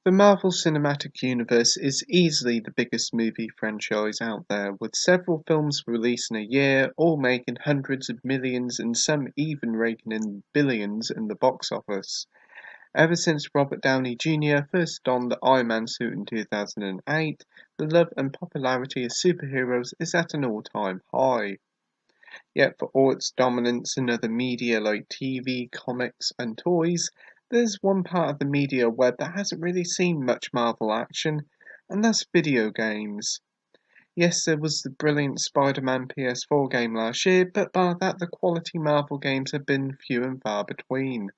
The Marvel Cinematic Universe is easily the biggest movie franchise out there, with several films released in a year, all making hundreds of millions and some even raking in billions in the box office. Ever since Robert Downey Jr. first donned the Iron Man suit in 2008, the love and popularity of superheroes is at an all-time high. Yet for all its dominance in other media like TV, comics, and toys, there's one part of the media web that hasn't really seen much Marvel action, and that's video games. Yes, there was the brilliant Spider-Man PS4 game last year, but bar that, the quality Marvel games have been few and far between.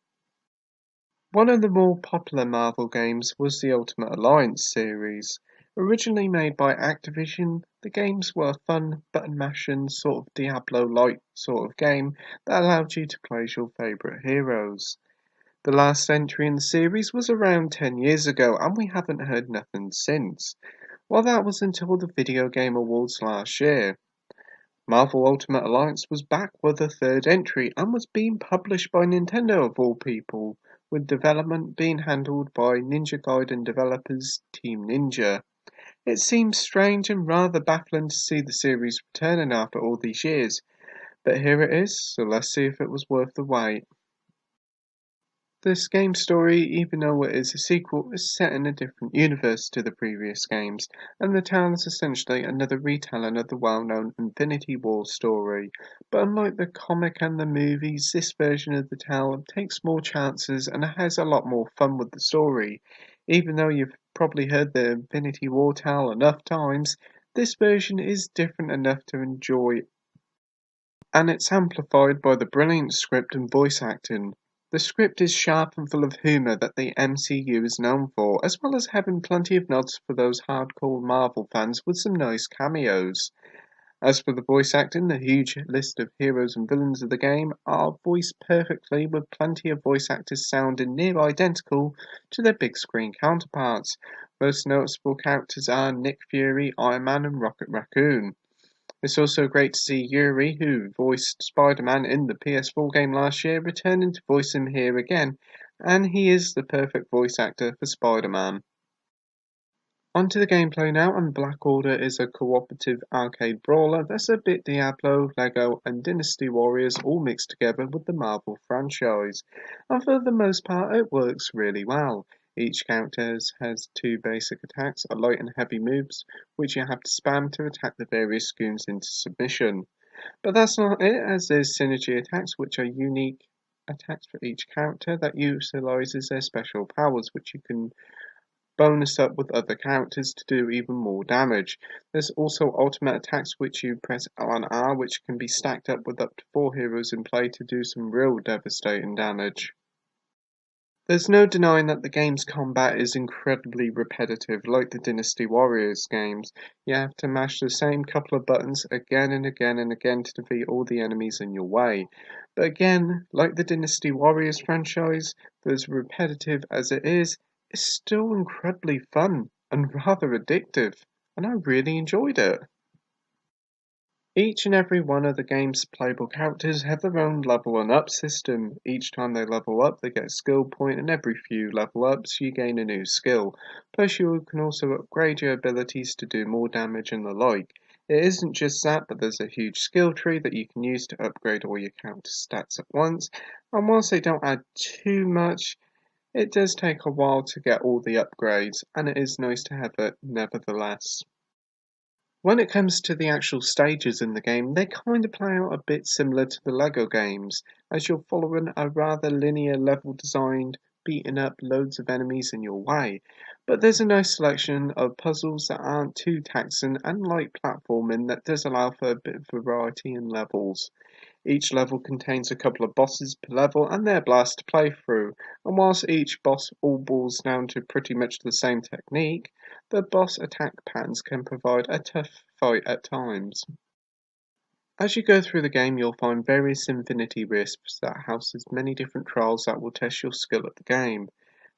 One of the more popular Marvel games was the Ultimate Alliance series. Originally made by Activision, the games were a fun, button-mashing, sort of Diablo-like sort of game that allowed you to play as your favourite heroes. The last entry in the series was around 10 years ago, and we haven't heard nothing since. Well, that was until the Video Game Awards last year. Marvel Ultimate Alliance was back with a third entry and was being published by Nintendo of all people, with development being handled by Ninja Gaiden developers Team Ninja. It seems strange and rather baffling to see the series returning after all these years, but here it is, so let's see if it was worth the wait. This game's story, even though it is a sequel, is set in a different universe to the previous games, and the town is essentially another retelling of the well-known Infinity War story. But unlike the comic and the movies, this version of the tale takes more chances and has a lot more fun with the story. Even though you've probably heard the Infinity War tale enough times, this version is different enough to enjoy, and it's amplified by the brilliant script and voice acting. The script is sharp and full of humour that the MCU is known for, as well as having plenty of nods for those hardcore Marvel fans with some nice cameos. As for the voice acting, the huge list of heroes and villains of the game are voiced perfectly, with plenty of voice actors sounding near identical to their big screen counterparts. Most noticeable characters are Nick Fury, Iron Man, and Rocket Raccoon. It's also great to see Yuri, who voiced Spider-Man in the PS4 game last year, returning to voice him here again, and he is the perfect voice actor for Spider-Man. Onto the gameplay now, and Black Order is a cooperative arcade brawler that's a bit Diablo, Lego, and Dynasty Warriors all mixed together with the Marvel franchise, and for the most part it works really well. Each character has two basic attacks, a light and heavy moves, which you have to spam to attack the various goons into submission. But that's not it, as there's synergy attacks, which are unique attacks for each character that utilises their special powers, which you can bonus up with other characters to do even more damage. There's also ultimate attacks which you press L and R, which can be stacked up with up to 4 heroes in play to do some real devastating damage. There's no denying that the game's combat is incredibly repetitive, like the Dynasty Warriors games. You have to mash the same couple of buttons again and again and again to defeat all the enemies in your way. But again, like the Dynasty Warriors franchise, as repetitive as it is, it's still incredibly fun and rather addictive, and I really enjoyed it. Each and every one of the game's playable characters have their own level and up system. Each time they level up, they get a skill point, and every few level ups, you gain a new skill. Plus, you can also upgrade your abilities to do more damage and the like. It isn't just that, but there's a huge skill tree that you can use to upgrade all your character stats at once, and whilst they don't add too much, it does take a while to get all the upgrades, and it is nice to have it nevertheless. When it comes to the actual stages in the game, they kind of play out a bit similar to the LEGO games, as you're following a rather linear level designed, beating up loads of enemies in your way. But there's a nice selection of puzzles that aren't too taxing and light platforming that does allow for a bit of variety in levels. Each level contains a couple of bosses per level and they're blast to play through, and whilst each boss all boils down to pretty much the same technique, the boss attack patterns can provide a tough fight at times. As you go through the game, you'll find various infinity wisps that houses many different trials that will test your skill at the game.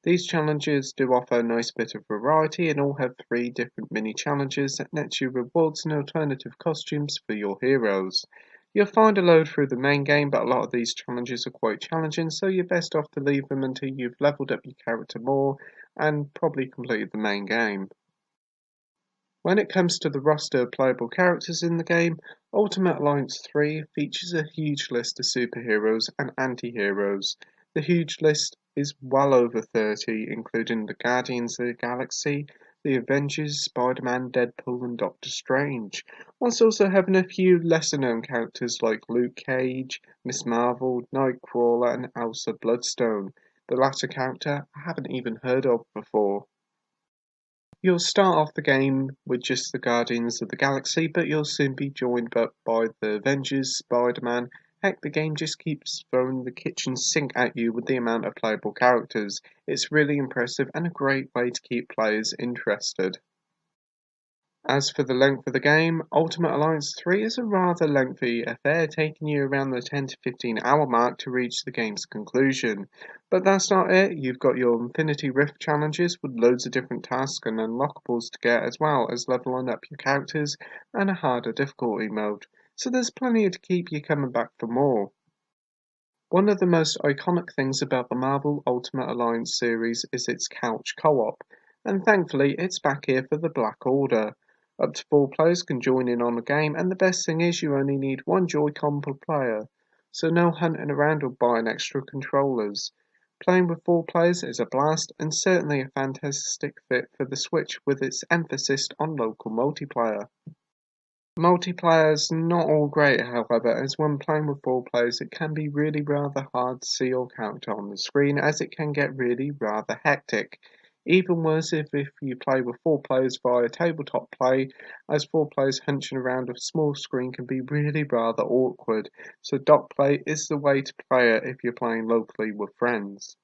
These challenges do offer a nice bit of variety and all have 3 different mini challenges that net you rewards and alternative costumes for your heroes. You'll find a load through the main game, but a lot of these challenges are quite challenging, so you're best off to leave them until you've leveled up your character more and probably completed the main game. When it comes to the roster of playable characters in the game, Ultimate Alliance 3 features a huge list of superheroes and anti-heroes. The huge list is well over 30, including the Guardians of the Galaxy, the Avengers, Spider-Man, Deadpool and Doctor Strange, whilst also having a few lesser-known characters like Luke Cage, Miss Marvel, Nightcrawler and Elsa Bloodstone. The latter character I haven't even heard of before. You'll start off the game with just the Guardians of the Galaxy, but you'll soon be joined by the Avengers, Spider-Man. Heck, the game just keeps throwing the kitchen sink at you with the amount of playable characters. It's really impressive and a great way to keep players interested. As for the length of the game, Ultimate Alliance 3 is a rather lengthy affair, taking you around the 10 to 15 hour mark to reach the game's conclusion. But that's not it, you've got your Infinity Rift challenges with loads of different tasks and unlockables to get, as well as leveling up your characters and a harder difficulty mode, so there's plenty to keep you coming back for more. One of the most iconic things about the Marvel Ultimate Alliance series is its couch co-op, and thankfully it's back here for the Black Order. Up to 4 players can join in on the game, and the best thing is you only need one Joy-Con per player, so no hunting around or buying extra controllers. Playing with 4 players is a blast, and certainly a fantastic fit for the Switch with its emphasis on local multiplayer. Multiplayer's not all great, however, as when playing with 4 players it can be really rather hard to see your character on the screen, as it can get really rather hectic. Even worse if you play with 4 players via tabletop play, as 4 players hunching around a small screen can be really rather awkward, so dock play is the way to play it if you're playing locally with friends.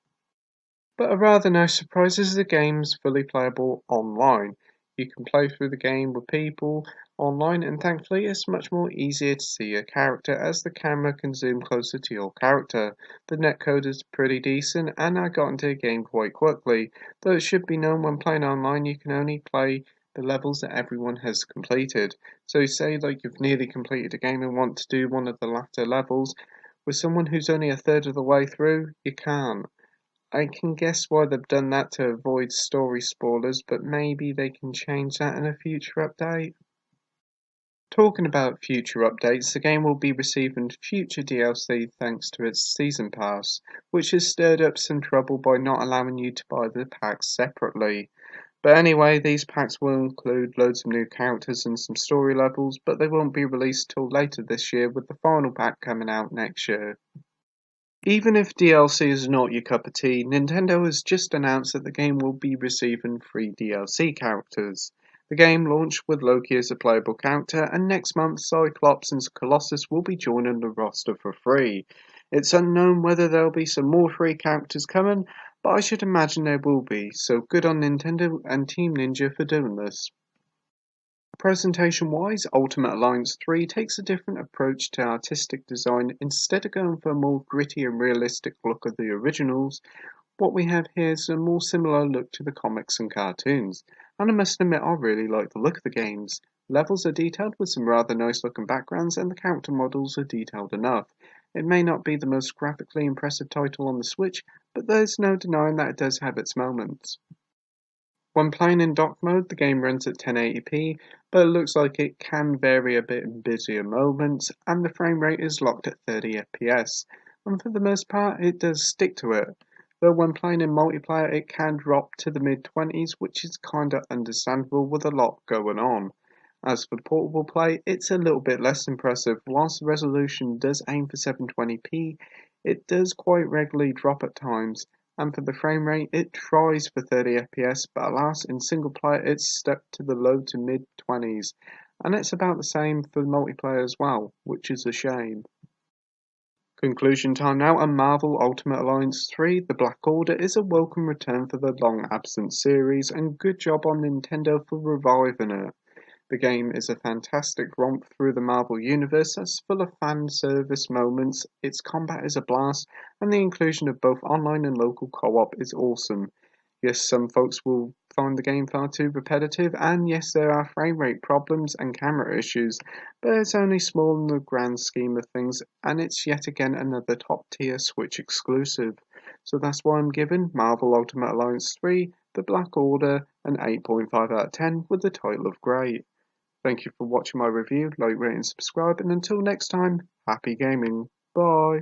But a rather nice surprise is the game's fully playable online. You can play through the game with people online, and thankfully it's much more easier to see your character as the camera can zoom closer to your character. The netcode is pretty decent and I got into the game quite quickly, though it should be known when playing online you can only play the levels that everyone has completed. So say like you've nearly completed a game and want to do one of the latter levels with someone who's only a third of the way through, you can't. I can guess why they've done that to avoid story spoilers, but maybe they can change that in a future update. Talking about future updates, the game will be receiving future DLC thanks to its Season Pass, which has stirred up some trouble by not allowing you to buy the packs separately. But anyway, these packs will include loads of new characters and some story levels, but they won't be released till later this year, with the final pack coming out next year. Even if DLC is not your cup of tea, Nintendo has just announced that the game will be receiving free DLC characters. The game launched with Loki as a playable character, and next month Cyclops and Colossus will be joining the roster for free. It's unknown whether there'll be some more free characters coming, but I should imagine there will be, so good on Nintendo and Team Ninja for doing this. Presentation-wise, Ultimate Alliance 3 takes a different approach to artistic design. Instead of going for a more gritty and realistic look of the originals, what we have here is a more similar look to the comics and cartoons, and I must admit I really like the look of the games. Levels are detailed with some rather nice looking backgrounds, and the character models are detailed enough. It may not be the most graphically impressive title on the Switch, but there's no denying that it does have its moments. When playing in dock mode, the game runs at 1080p, but it looks like it can vary a bit in busier moments, and the frame rate is locked at 30 FPS, and for the most part it does stick to it, though when playing in multiplayer it can drop to the mid-20s, which is kinda understandable with a lot going on. As for portable play, it's a little bit less impressive. Whilst the resolution does aim for 720p, it does quite regularly drop at times, and for the frame rate it tries for 30 FPS, but alas in single player it's stuck to the low to mid 20s, and it's about the same for multiplayer as well, which is a shame. Conclusion time now, and Marvel Ultimate Alliance 3 The Black Order is a welcome return for the long absent series, and good job on Nintendo for reviving it. The game is a fantastic romp through the Marvel Universe that's full of fan service moments, its combat is a blast, and the inclusion of both online and local co-op is awesome. Yes, some folks will find the game far too repetitive, and yes, there are frame rate problems and camera issues, but it's only small in the grand scheme of things, and it's yet again another top tier Switch exclusive. So that's why I'm giving Marvel Ultimate Alliance 3 The Black Order, and 8.5 out of 10 with the title of Great. Thank you for watching my review, like, rate and subscribe, and until next time, happy gaming. Bye.